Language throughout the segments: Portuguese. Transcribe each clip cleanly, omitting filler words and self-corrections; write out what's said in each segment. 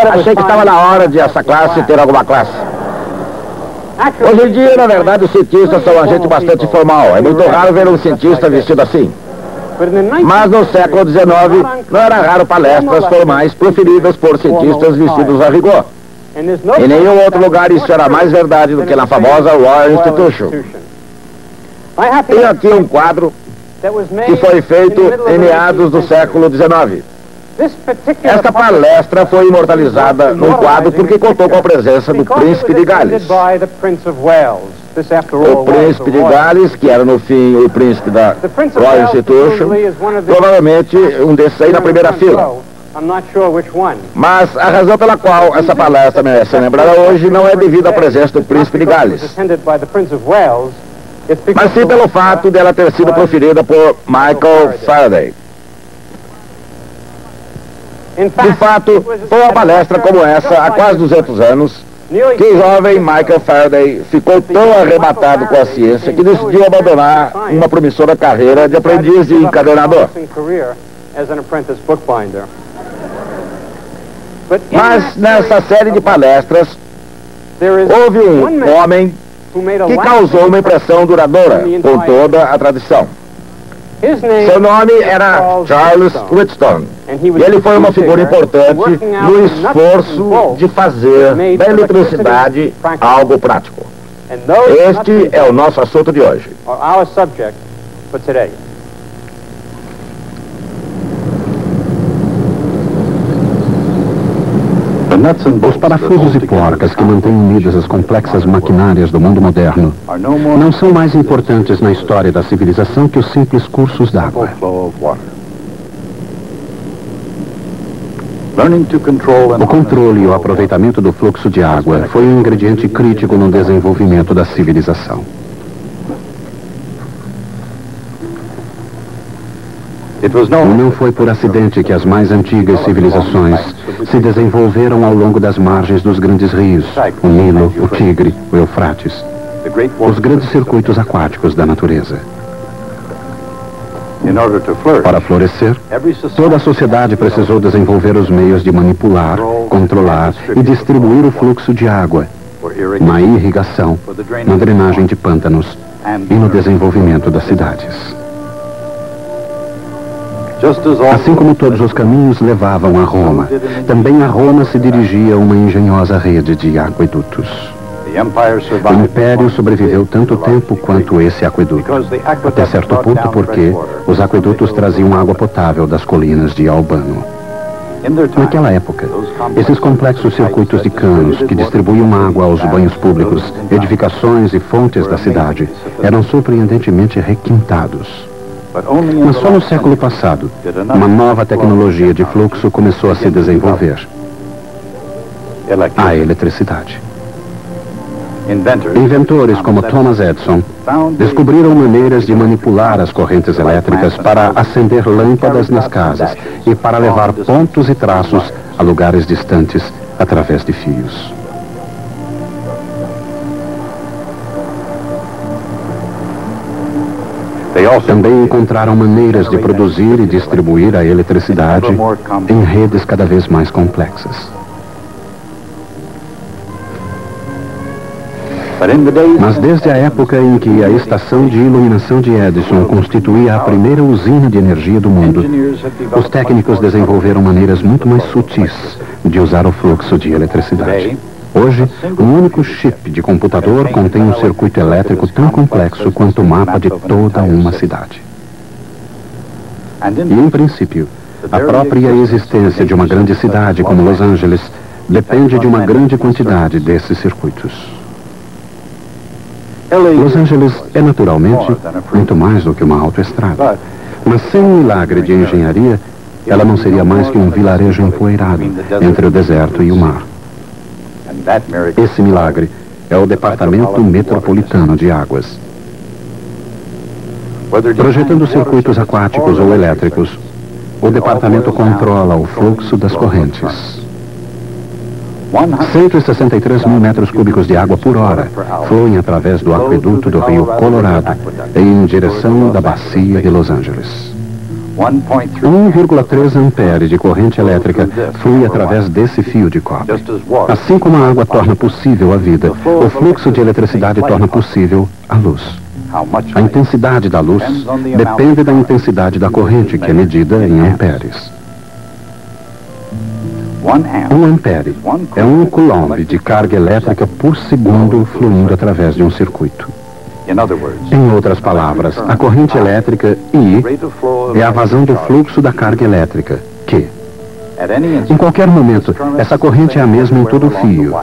Achei que estava na hora de essa classe ter alguma classe. Hoje em dia, na verdade, os cientistas são gente bastante informal. É muito raro ver um cientista vestido assim. Mas no século XIX, não era raro palestras formais proferidas por cientistas vestidos a rigor. Em nenhum outro lugar isso era mais verdade do que na famosa Royal Institution. Tenho aqui um quadro que foi feito em meados do século XIX. Esta palestra foi imortalizada num quadro porque contou com a presença do Príncipe de Gales. O Príncipe de Gales, que era no fim o Príncipe da Royal Institution, provavelmente um desses aí na primeira fila. Mas a razão pela qual essa palestra merece ser lembrada hoje não é devido à presença do Príncipe de Gales, mas sim pelo fato dela ter sido proferida por Michael Faraday. De fato, foi uma palestra como essa há quase 200 anos que o jovem Michael Faraday ficou tão arrebatado com a ciência que decidiu abandonar uma promissora carreira de aprendiz de encadernador. Mas nessa série de palestras, houve um homem que causou uma impressão duradoura com toda a tradição. Seu nome era Charles Wheatstone, e ele foi uma figura importante no esforço de fazer da eletricidade algo prático. Este é o nosso assunto de hoje. Os parafusos e porcas que mantêm unidas as complexas maquinárias do mundo moderno não são mais importantes na história da civilização que os simples cursos d'água. O controle e o aproveitamento do fluxo de água foi um ingrediente crítico no desenvolvimento da civilização. Não foi por acidente que as mais antigas civilizações se desenvolveram ao longo das margens dos grandes rios, o Nilo, o Tigre, o Eufrates, os grandes circuitos aquáticos da natureza. Para florescer, toda a sociedade precisou desenvolver os meios de manipular, controlar e distribuir o fluxo de água, na irrigação, na drenagem de pântanos e no desenvolvimento das cidades. Assim como todos os caminhos levavam a Roma, também a Roma se dirigia a uma engenhosa rede de aquedutos. O Império sobreviveu tanto tempo quanto esse aqueduto, até certo ponto porque os aquedutos traziam água potável das colinas de Albano. Naquela época, esses complexos circuitos de canos que distribuíam água aos banhos públicos, edificações e fontes da cidade eram surpreendentemente requintados. Mas só no século passado, uma nova tecnologia de fluxo começou a se desenvolver: a eletricidade. Inventores como Thomas Edison descobriram maneiras de manipular as correntes elétricas para acender lâmpadas nas casas e para levar pontos e traços a lugares distantes através de fios. Também encontraram maneiras de produzir e distribuir a eletricidade em redes cada vez mais complexas. Mas desde a época em que a estação de iluminação de Edison constituía a primeira usina de energia do mundo, os técnicos desenvolveram maneiras muito mais sutis de usar o fluxo de eletricidade. Hoje, um único chip de computador contém um circuito elétrico tão complexo quanto o mapa de toda uma cidade. E, em princípio, a própria existência de uma grande cidade como Los Angeles depende de uma grande quantidade desses circuitos. Los Angeles é naturalmente muito mais do que uma autoestrada, mas sem um milagre de engenharia, ela não seria mais que um vilarejo empoeirado entre o deserto e o mar. Esse milagre é o Departamento Metropolitano de Águas. Projetando circuitos aquáticos ou elétricos, o departamento controla o fluxo das correntes. 163 mil metros cúbicos de água por hora fluem através do aqueduto do rio Colorado em direção da bacia de Los Angeles. 1,3 ampere de corrente elétrica flui através desse fio de cobre. Assim como a água torna possível a vida, o fluxo de eletricidade torna possível a luz. A intensidade da luz depende da intensidade da corrente, que é medida em amperes. 1 ampere é 1 coulomb de carga elétrica por segundo fluindo através de um circuito. Em outras palavras, a corrente elétrica I é a vazão do fluxo da carga elétrica, Q. Em qualquer momento, essa corrente é a mesma em todo o fio,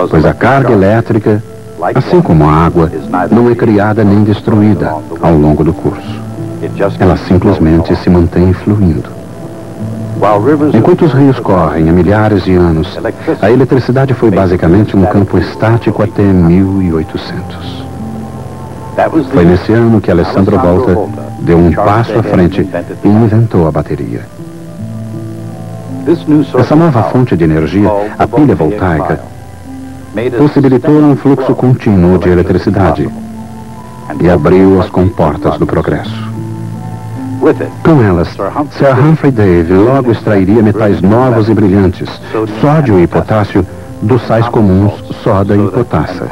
pois a carga elétrica, assim como a água, não é criada nem destruída ao longo do curso. Ela simplesmente se mantém fluindo. Enquanto os rios correm há milhares de anos, a eletricidade foi basicamente um campo estático até 1800. Foi nesse ano que Alessandro Volta deu um passo à frente e inventou a bateria. Essa nova fonte de energia, a pilha voltaica, possibilitou um fluxo contínuo de eletricidade e abriu as comportas do progresso. Com elas, Sir Humphrey Davy logo extrairia metais novos e brilhantes, sódio e potássio, dos sais comuns soda e potassa.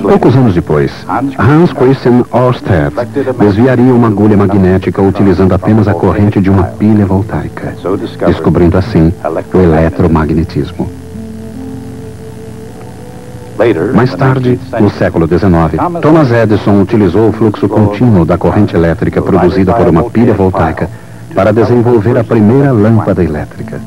Poucos anos depois, Hans Christian Ørsted desviaria uma agulha magnética utilizando apenas a corrente de uma pilha voltaica, descobrindo assim o eletromagnetismo. Mais tarde, no século XIX, Thomas Edison utilizou o fluxo contínuo da corrente elétrica produzida por uma pilha voltaica para desenvolver a primeira lâmpada elétrica.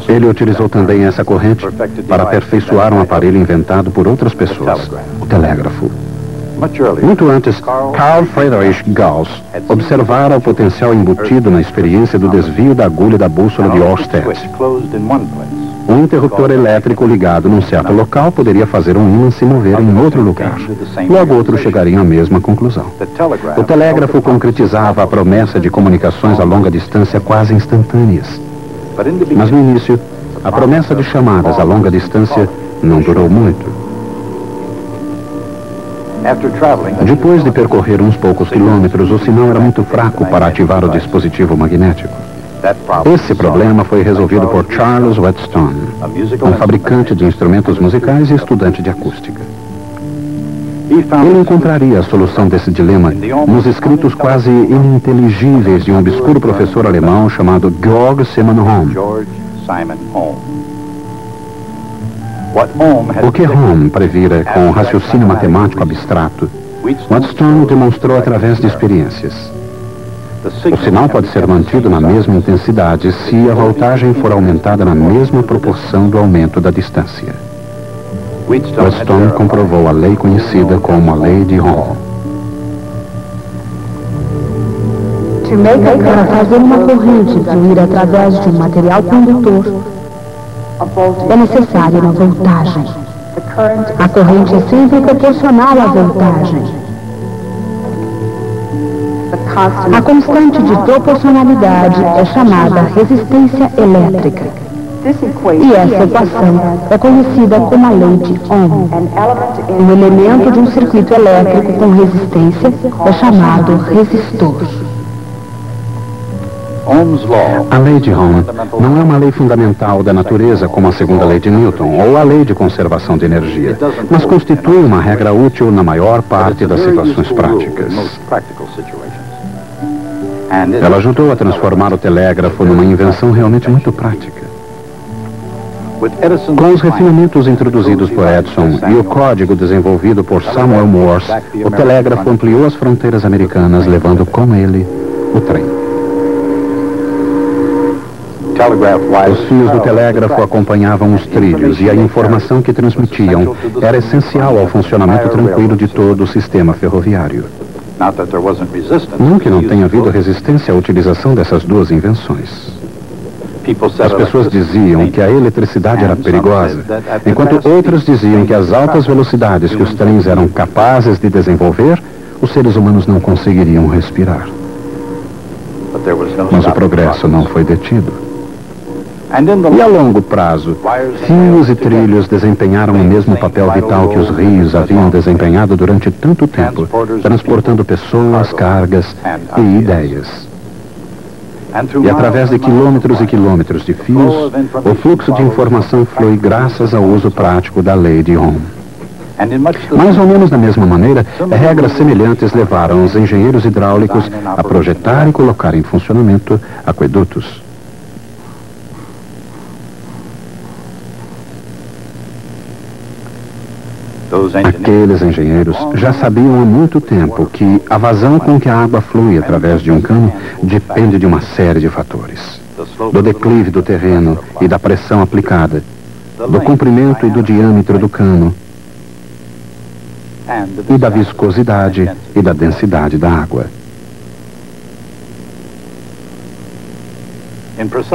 Ele utilizou também essa corrente para aperfeiçoar um aparelho inventado por outras pessoas, o telégrafo. Muito antes, Carl Friedrich Gauss observara o potencial embutido na experiência do desvio da agulha da bússola de Ørsted. Um interruptor elétrico ligado num certo local poderia fazer um ímã se mover em outro lugar. Logo outro chegaria à mesma conclusão. O telégrafo concretizava a promessa de comunicações a longa distância quase instantâneas. Mas no início, a promessa de chamadas a longa distância não durou muito. Depois de percorrer uns poucos quilômetros, o sinal era muito fraco para ativar o dispositivo magnético. Esse problema foi resolvido por Charles Whetstone, um fabricante de instrumentos musicais e estudante de acústica. Ele encontraria a solução desse dilema nos escritos quase ininteligíveis de um obscuro professor alemão chamado Georg Simon Ohm. O que Ohm previra com raciocínio matemático abstrato, Whetstone demonstrou através de experiências. O sinal pode ser mantido na mesma intensidade se a voltagem for aumentada na mesma proporção do aumento da distância. Whetstone comprovou a lei conhecida como a lei de Ohm. Para fazer uma corrente fluir através de um material condutor, é necessária uma voltagem. A corrente é sempre proporcional à voltagem. A constante de proporcionalidade é chamada resistência elétrica. E essa equação é conhecida como a lei de Ohm. Um elemento de um circuito elétrico com resistência é chamado resistor. A lei de Ohm não é uma lei fundamental da natureza como a segunda lei de Newton ou a lei de conservação de energia, mas constitui uma regra útil na maior parte das situações práticas. Ela ajudou a transformar o telégrafo numa invenção realmente muito prática. Com os refinamentos introduzidos por Edison e o código desenvolvido por Samuel Morse, o telégrafo ampliou as fronteiras americanas, levando com ele o trem. Os fios do telégrafo acompanhavam os trilhos e a informação que transmitiam era essencial ao funcionamento tranquilo de todo o sistema ferroviário. Não que não tenha havido resistência à utilização dessas duas invenções. As pessoas diziam que a eletricidade era perigosa, enquanto outras diziam que as altas velocidades que os trens eram capazes de desenvolver, os seres humanos não conseguiriam respirar. Mas o progresso não foi detido. E a longo prazo, fios e trilhos desempenharam o mesmo papel vital que os rios haviam desempenhado durante tanto tempo, transportando pessoas, cargas e ideias. E através de quilômetros e quilômetros de fios, o fluxo de informação flui graças ao uso prático da lei de Ohm. Mais ou menos da mesma maneira, regras semelhantes levaram os engenheiros hidráulicos a projetar e colocar em funcionamento aquedutos. Aqueles engenheiros já sabiam há muito tempo que a vazão com que a água flui através de um cano depende de uma série de fatores. Do declive do terreno e da pressão aplicada, do comprimento e do diâmetro do cano, e da viscosidade e da densidade da água.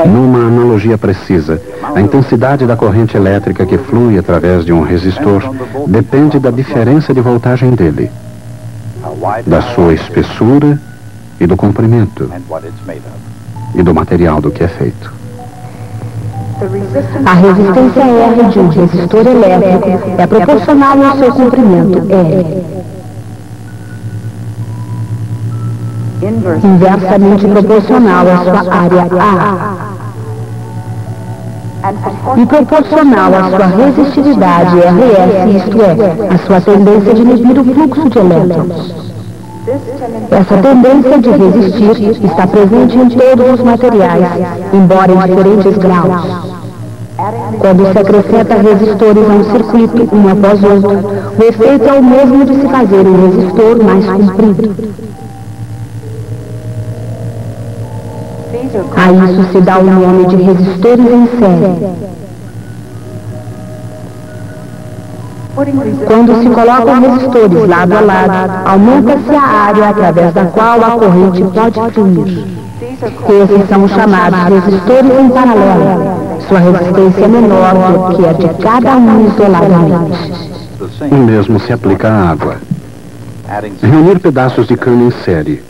Numa analogia precisa, a intensidade da corrente elétrica que flui através de um resistor depende da diferença de voltagem dele, da sua espessura e do comprimento, e do material do que é feito. A resistência R de um resistor elétrico é proporcional ao seu comprimento R. Inversamente proporcional à sua área A. E proporcional à sua resistividade RS, isto é, à sua tendência de inibir o fluxo de elétrons. Essa tendência de resistir está presente em todos os materiais, embora em diferentes graus. Quando se acrescenta resistores a um circuito, um após outro, o efeito é o mesmo de se fazer um resistor mais comprido. A isso se dá o nome de resistores em série. Quando se colocam resistores lado a lado, aumenta-se a área através da qual a corrente pode fluir. Esses são chamados resistores em paralelo. Sua resistência é menor do que a de cada um isoladamente. O mesmo se aplica à água. Reunir pedaços de cano em série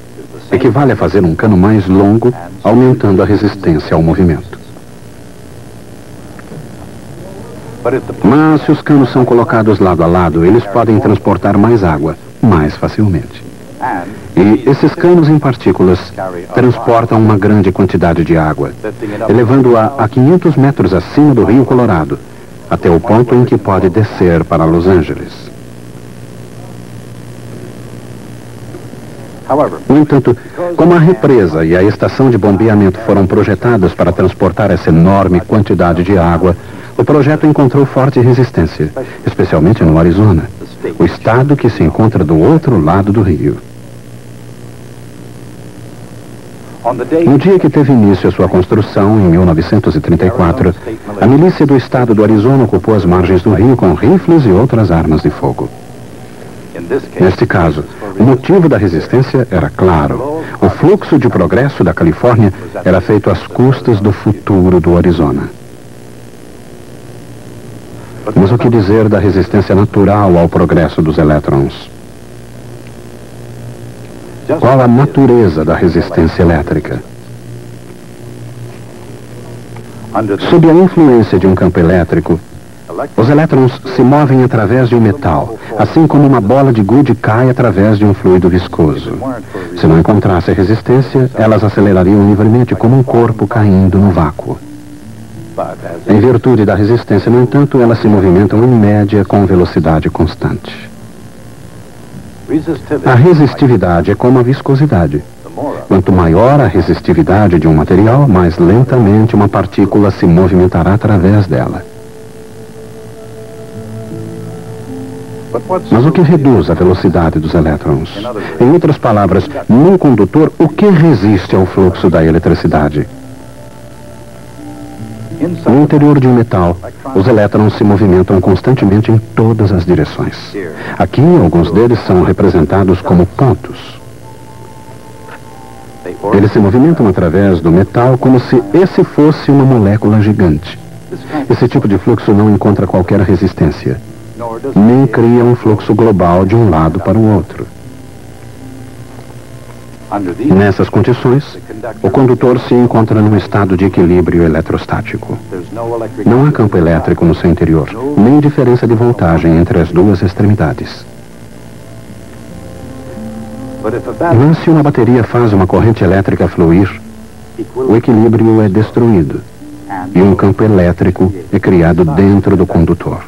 equivale a fazer um cano mais longo, aumentando a resistência ao movimento. Mas se os canos são colocados lado a lado, eles podem transportar mais água, mais facilmente. E esses canos em partículas transportam uma grande quantidade de água, elevando-a a 500 metros acima do Rio Colorado, até o ponto em que pode descer para Los Angeles. No entanto, como a represa e a estação de bombeamento foram projetadas para transportar essa enorme quantidade de água, o projeto encontrou forte resistência, especialmente no Arizona, o estado que se encontra do outro lado do rio. No dia que teve início a sua construção, em 1934, a milícia do estado do Arizona ocupou as margens do rio com rifles e outras armas de fogo. Neste caso, o motivo da resistência era claro. O fluxo de progresso da Califórnia era feito às custas do futuro do Arizona. Mas o que dizer da resistência natural ao progresso dos elétrons? Qual a natureza da resistência elétrica? Sob a influência de um campo elétrico, os elétrons se movem através de um metal, assim como uma bola de gude cai através de um fluido viscoso. Se não encontrasse resistência, elas acelerariam livremente como um corpo caindo no vácuo. Em virtude da resistência, no entanto, elas se movimentam em média com velocidade constante. A resistividade é como a viscosidade. Quanto maior a resistividade de um material, mais lentamente uma partícula se movimentará através dela. Mas o que reduz a velocidade dos elétrons? Em outras palavras, num condutor, o que resiste ao fluxo da eletricidade? No interior de um metal, os elétrons se movimentam constantemente em todas as direções. Aqui, alguns deles são representados como pontos. Eles se movimentam através do metal como se esse fosse uma molécula gigante. Esse tipo de fluxo não encontra qualquer resistência, nem cria um fluxo global de um lado para o outro. Nessas condições, o condutor se encontra num estado de equilíbrio eletrostático. Não há campo elétrico no seu interior, nem diferença de voltagem entre as duas extremidades. Mas se uma bateria faz uma corrente elétrica fluir, o equilíbrio é destruído e um campo elétrico é criado dentro do condutor.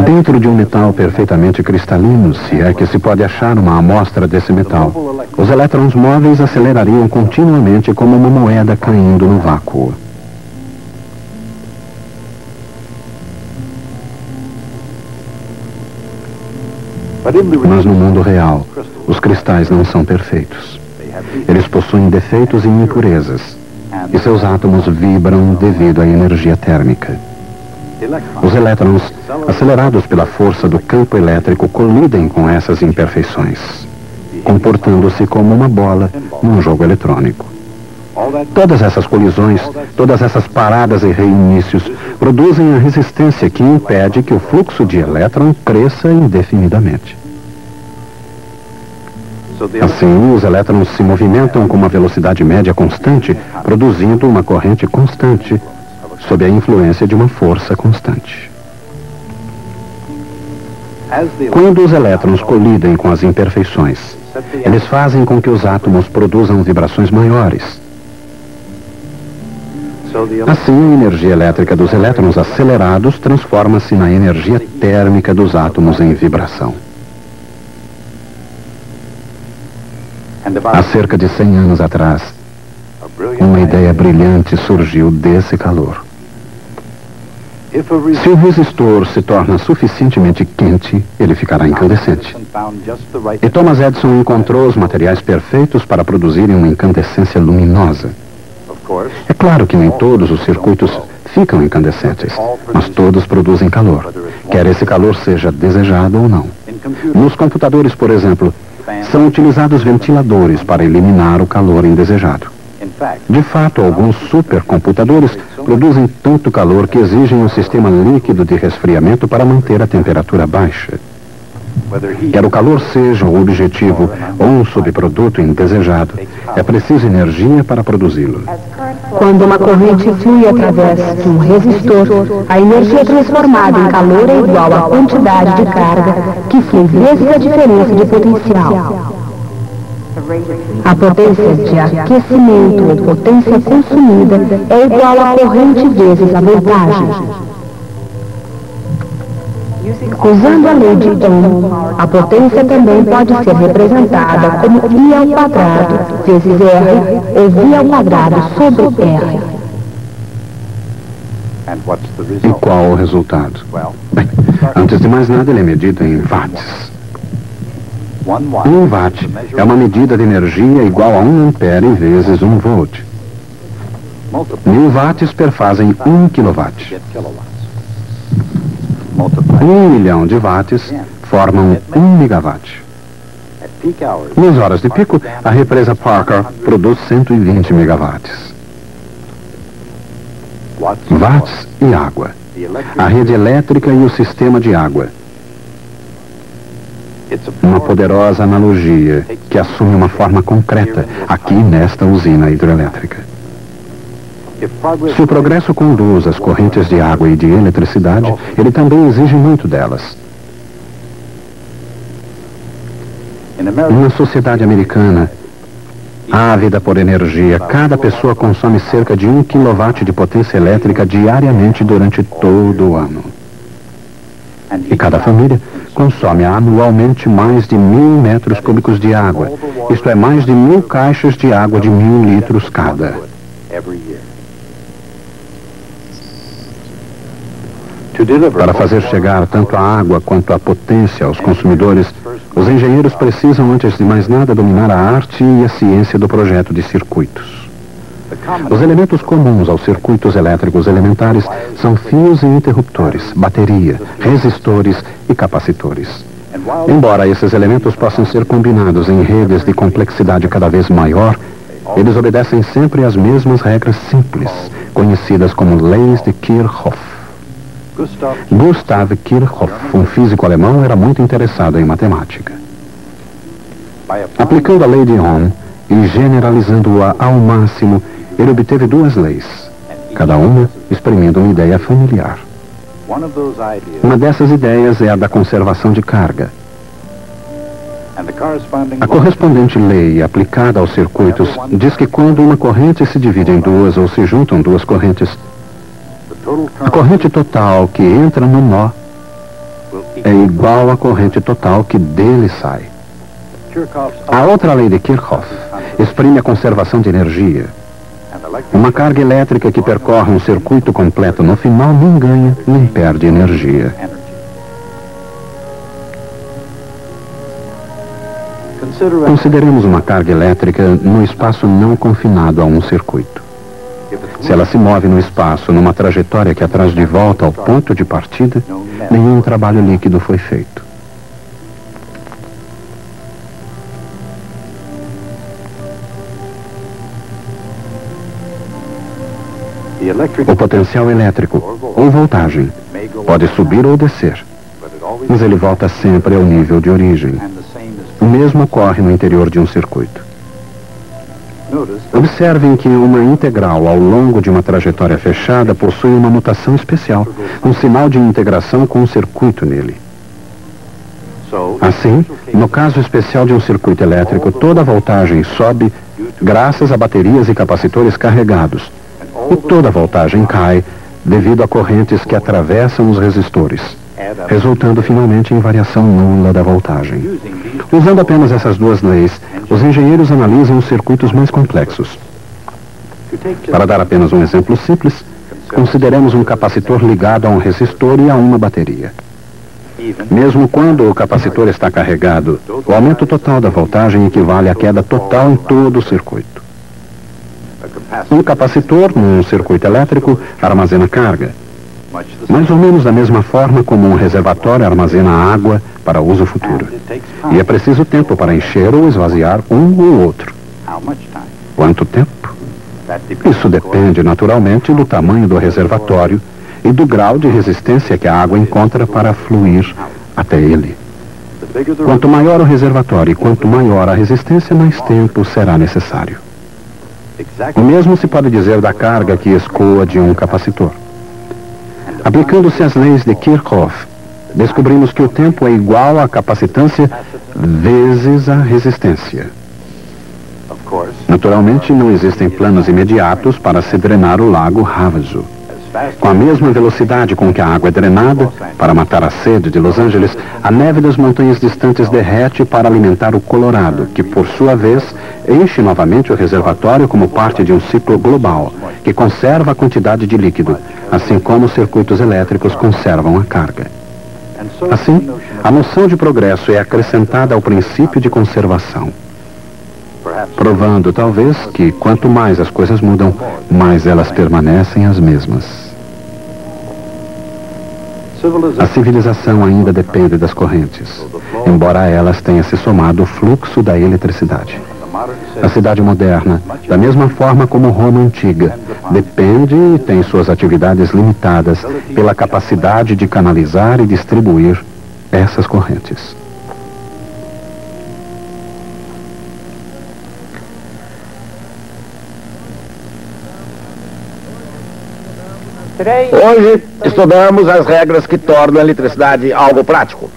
Dentro de um metal perfeitamente cristalino, se é que se pode achar uma amostra desse metal, os elétrons móveis acelerariam continuamente como uma moeda caindo no vácuo. Mas no mundo real, os cristais não são perfeitos. Eles possuem defeitos e impurezas, e seus átomos vibram devido à energia térmica. Os elétrons, acelerados pela força do campo elétrico, colidem com essas imperfeições, comportando-se como uma bola num jogo eletrônico. Todas essas colisões, todas essas paradas e reinícios produzem a resistência que impede que o fluxo de elétron cresça indefinidamente. Assim, os elétrons se movimentam com uma velocidade média constante, produzindo uma corrente constante, sob a influência de uma força constante. Quando os elétrons colidem com as imperfeições, eles fazem com que os átomos produzam vibrações maiores. Assim, a energia elétrica dos elétrons acelerados transforma-se na energia térmica dos átomos em vibração. Há cerca de 100 anos atrás, uma ideia brilhante surgiu desse calor. Se o resistor se torna suficientemente quente, ele ficará incandescente. E Thomas Edison encontrou os materiais perfeitos para produzirem uma incandescência luminosa. É claro que nem todos os circuitos ficam incandescentes, mas todos produzem calor, quer esse calor seja desejado ou não. Nos computadores, por exemplo, são utilizados ventiladores para eliminar o calor indesejado. De fato, alguns supercomputadores produzem tanto calor que exigem um sistema líquido de resfriamento para manter a temperatura baixa. Quer o calor seja o objetivo ou um subproduto indesejado, é preciso energia para produzi-lo. Quando uma corrente flui através de um resistor, a energia transformada em calor é igual à quantidade de carga que flui vezes a diferença de potencial. A potência de aquecimento ou potência consumida é igual à corrente vezes a voltagem. Usando a lei de Ohm, a potência também pode ser representada como I ao quadrado vezes R ou V ao quadrado sobre R. E qual o resultado? Bem, antes de mais nada, ele é medido em watts. 1 watt é uma medida de energia igual a 1 ampere vezes 1 volt. 1000 watts perfazem 1 kilowatt. 1 milhão de watts formam 1 megawatt. Nas horas de pico, a represa Parker produz 120 megawatts. Watts e água. A rede elétrica e o sistema de água. Uma poderosa analogia que assume uma forma concreta aqui nesta usina hidrelétrica. Se o progresso conduz às correntes de água e de eletricidade, ele também exige muito delas. Na sociedade americana, ávida por energia, cada pessoa consome cerca de 1 kW de potência elétrica diariamente durante todo o ano. E cada família consome anualmente mais de 1000 metros cúbicos de água, isto é, mais de 1000 caixas de água de 1000 litros cada. Para fazer chegar tanto a água quanto a potência aos consumidores, os engenheiros precisam, antes de mais nada, dominar a arte e a ciência do projeto de circuitos. Os elementos comuns aos circuitos elétricos elementares são fios e interruptores, bateria, resistores e capacitores. Embora esses elementos possam ser combinados em redes de complexidade cada vez maior, eles obedecem sempre às mesmas regras simples, conhecidas como leis de Kirchhoff. Gustav Kirchhoff, um físico alemão, era muito interessado em matemática. Aplicando a lei de Ohm e generalizando-a ao máximo, ele obteve duas leis, cada uma exprimindo uma ideia familiar. Uma dessas ideias é a da conservação de carga. A correspondente lei aplicada aos circuitos diz que quando uma corrente se divide em duas ou se juntam duas correntes, a corrente total que entra no nó é igual à corrente total que dele sai. A outra lei de Kirchhoff exprime a conservação de energia. Uma carga elétrica que percorre um circuito completo no final nem ganha nem perde energia. Consideremos uma carga elétrica no espaço não confinado a um circuito. Se ela se move no espaço numa trajetória que a traz de volta ao ponto de partida, nenhum trabalho líquido foi feito. O potencial elétrico, ou voltagem, pode subir ou descer, mas ele volta sempre ao nível de origem. O mesmo ocorre no interior de um circuito. Observem que uma integral ao longo de uma trajetória fechada possui uma mutação especial, um sinal de integração com um circuito nele. Assim, no caso especial de um circuito elétrico, toda a voltagem sobe graças a baterias e capacitores carregados, e toda a voltagem cai devido a correntes que atravessam os resistores, resultando finalmente em variação nula da voltagem. Usando apenas essas duas leis, os engenheiros analisam os circuitos mais complexos. Para dar apenas um exemplo simples, consideremos um capacitor ligado a um resistor e a uma bateria. Mesmo quando o capacitor está carregado, o aumento total da voltagem equivale à queda total em todo o circuito. Um capacitor, num circuito elétrico, armazena carga, mais ou menos da mesma forma como um reservatório armazena água para uso futuro. E é preciso tempo para encher ou esvaziar um ou outro. Quanto tempo? Isso depende, naturalmente, do tamanho do reservatório e do grau de resistência que a água encontra para fluir até ele. Quanto maior o reservatório e quanto maior a resistência, mais tempo será necessário. O mesmo se pode dizer da carga que escoa de um capacitor. Aplicando-se as leis de Kirchhoff, descobrimos que o tempo é igual à capacitância vezes a resistência. Naturalmente, não existem planos imediatos para se drenar o lago Havasu. Com a mesma velocidade com que a água é drenada, para matar a sede de Los Angeles, a neve das montanhas distantes derrete para alimentar o Colorado, que, por sua vez, enche novamente o reservatório como parte de um ciclo global, que conserva a quantidade de líquido, assim como os circuitos elétricos conservam a carga. Assim, a noção de progresso é acrescentada ao princípio de conservação, provando, talvez, que quanto mais as coisas mudam, mais elas permanecem as mesmas. A civilização ainda depende das correntes, embora a elas tenha se somado o fluxo da eletricidade. A cidade moderna, da mesma forma como Roma antiga, depende e tem suas atividades limitadas pela capacidade de canalizar e distribuir essas correntes. Hoje estudamos as regras que tornam a eletricidade algo prático.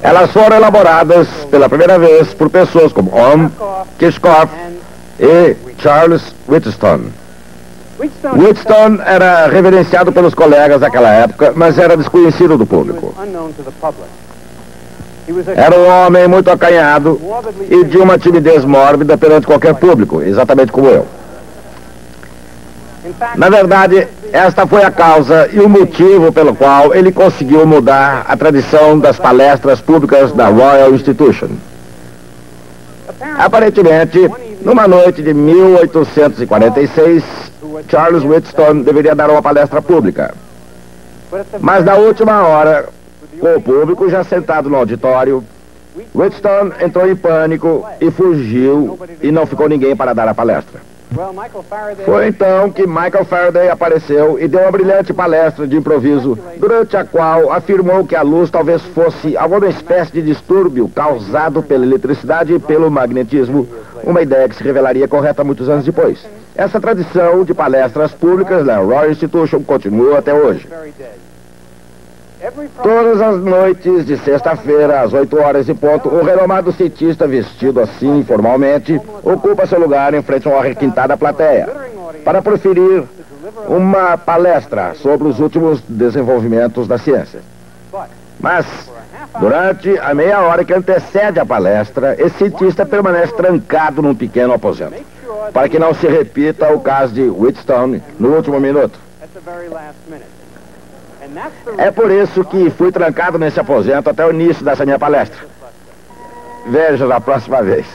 Elas foram elaboradas pela primeira vez por pessoas como Ohm, Kirchhoff e Charles Wheatstone. Wheatstone era reverenciado pelos colegas daquela época, mas era desconhecido do público. Era um homem muito acanhado e de uma timidez mórbida perante qualquer público, exatamente como eu. Na verdade, esta foi a causa e o motivo pelo qual ele conseguiu mudar a tradição das palestras públicas da Royal Institution. Aparentemente, numa noite de 1846, Charles Wheatstone deveria dar uma palestra pública. Mas na última hora, com o público já sentado no auditório, Wheatstone entrou em pânico e fugiu e não ficou ninguém para dar a palestra. Foi então que Michael Faraday apareceu e deu uma brilhante palestra de improviso, durante a qual afirmou que a luz talvez fosse alguma espécie de distúrbio causado pela eletricidade e pelo magnetismo, uma ideia que se revelaria correta muitos anos depois. Essa tradição de palestras públicas na Royal Institution continua até hoje. Todas as noites de sexta-feira, às 8 horas e ponto, o renomado cientista, vestido assim formalmente, ocupa seu lugar em frente a uma requintada plateia para proferir uma palestra sobre os últimos desenvolvimentos da ciência. Mas, durante a meia hora que antecede a palestra, esse cientista permanece trancado num pequeno aposento, para que não se repita o caso de Wheatstone no último minuto. É por isso que fui trancado nesse aposento até o início dessa minha palestra. Veja na próxima vez.